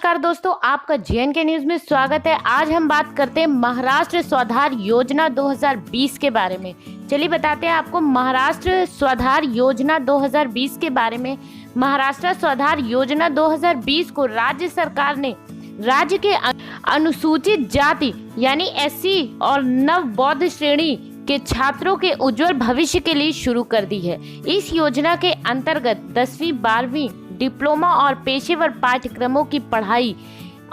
नमस्कार दोस्तों, आपका जेएनके न्यूज में स्वागत है। आज हम बात करते हैं महाराष्ट्र स्वाधार योजना 2020 के बारे में। चलिए बताते हैं आपको महाराष्ट्र स्वाधार योजना 2020 के बारे में। महाराष्ट्र स्वाधार योजना 2020 को राज्य सरकार ने राज्य के अनुसूचित जाति यानी एससी और नव बौद्ध श्रेणी के छात्रों के उज्जवल भविष्य के लिए शुरू कर दी है। इस योजना के अंतर्गत 10वीं 12वीं डिप्लोमा और पेशेवर पाठ्यक्रमों की पढ़ाई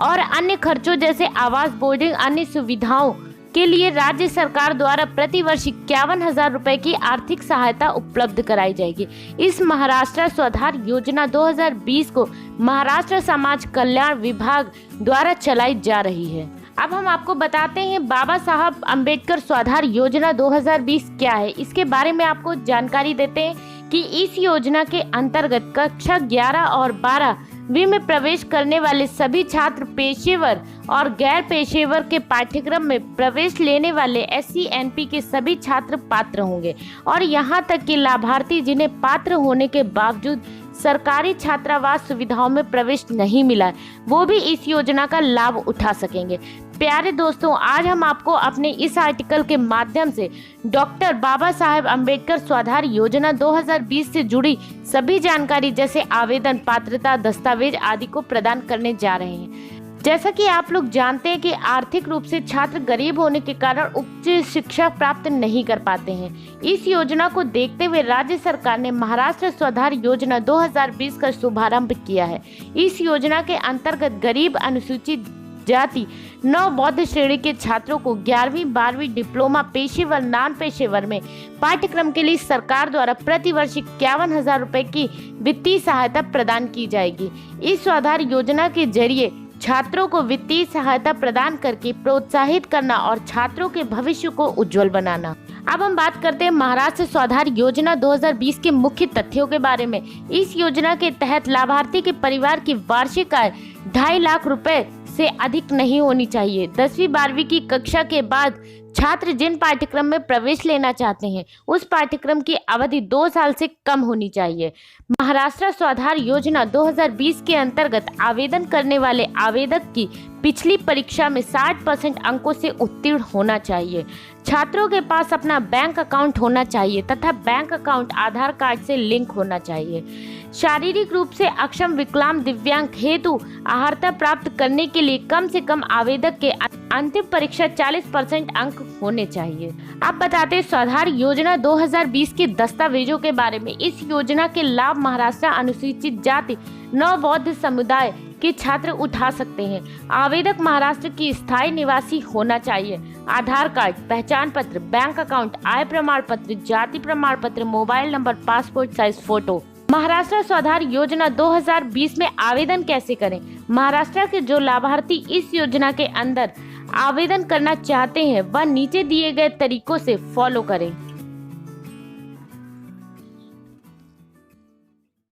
और अन्य खर्चों जैसे आवास, बोर्डिंग, अन्य सुविधाओं के लिए राज्य सरकार द्वारा प्रतिवर्ष 51,000 रुपए की आर्थिक सहायता उपलब्ध कराई जाएगी। इस महाराष्ट्र स्वाधार योजना 2020 को महाराष्ट्र समाज कल्याण विभाग द्वारा चलाई जा रही है। अब हम आपको बताते हैं बाबा साहब अम्बेडकर स्वाधार योजना 2020 क्या है। इसके बारे में आपको जानकारी देते हैं कि इस योजना के अंतर्गत कक्षा 11 और 12वीं में प्रवेश करने वाले सभी छात्र पेशेवर और गैर पेशेवर के पाठ्यक्रम में प्रवेश लेने वाले SC/NP के सभी छात्र पात्र होंगे और यहाँ तक कि लाभार्थी जिन्हें पात्र होने के बावजूद सरकारी छात्रावास सुविधाओं में प्रवेश नहीं मिला है, वो भी इस योजना का लाभ उठा सकेंगे। प्यारे दोस्तों, आज हम आपको अपने इस आर्टिकल के माध्यम से डॉक्टर बाबा साहेब अम्बेडकर स्वाधार योजना 2020 से जुड़ी सभी जानकारी जैसे आवेदन, पात्रता, दस्तावेज आदि को प्रदान करने जा रहे हैं। जैसा कि आप लोग जानते हैं कि आर्थिक रूप से छात्र गरीब होने के कारण उच्च शिक्षा प्राप्त नहीं कर पाते हैं। इस योजना को देखते हुए राज्य सरकार ने महाराष्ट्र स्वाधार योजना 2020 का शुभारंभ किया है। इस योजना के अंतर्गत गरीब, अनुसूचित जाति, नव बौद्ध श्रेणी के छात्रों को 11वीं 12वीं डिप्लोमा, पेशेवर, नॉन पेशेवर में पाठ्यक्रम के लिए सरकार द्वारा प्रतिवर्ष 51,000 रुपए की वित्तीय सहायता प्रदान की जाएगी। इस स्वाधार योजना के जरिए छात्रों को वित्तीय सहायता प्रदान करके प्रोत्साहित करना और छात्रों के भविष्य को उज्जवल बनाना। अब हम बात करते हैं महाराष्ट्र स्वाधार योजना 2020 के मुख्य तथ्यों के बारे में। इस योजना के तहत लाभार्थी के परिवार की वार्षिक आय 2.5 लाख रुपए से अधिक नहीं होनी चाहिए। 10वीं 12वीं की कक्षा के बाद छात्र जिन पाठ्यक्रम में प्रवेश लेना चाहते हैं उस पाठ्यक्रम की अवधि 2 साल से कम होनी चाहिए। महाराष्ट्र स्वाधार योजना 2020 के अंतर्गत आवेदन करने वाले आवेदक की पिछली परीक्षा में 60% अंकों से उत्तीर्ण होना चाहिए। छात्रों के पास अपना बैंक अकाउंट होना चाहिए तथा बैंक अकाउंट आधार कार्ड से लिंक होना चाहिए। शारीरिक रूप से अक्षम, विकलांग, दिव्यांग हेतु अर्हता प्राप्त करने के लिए कम से कम आवेदक के अंतिम परीक्षा 40% अंक होने चाहिए। अब बताते हैं स्वाधार योजना 2020 के दस्तावेजों के बारे में। इस योजना के लाभ महाराष्ट्र अनुसूचित जाति, नव बौद्ध समुदाय के छात्र उठा सकते हैं। आवेदक महाराष्ट्र की स्थायी निवासी होना चाहिए। आधार कार्ड, पहचान पत्र, बैंक अकाउंट, आय प्रमाण पत्र, जाति प्रमाण पत्र, mobile number, passport size photo. Maharashtra Swadhar योजना 2020 में आवेदन कैसे करें? महाराष्ट्र के जो लाभार्थी इस योजना के अंदर आवेदन करना चाहते हैं वह नीचे दिए गए तरीकों से फॉलो करें।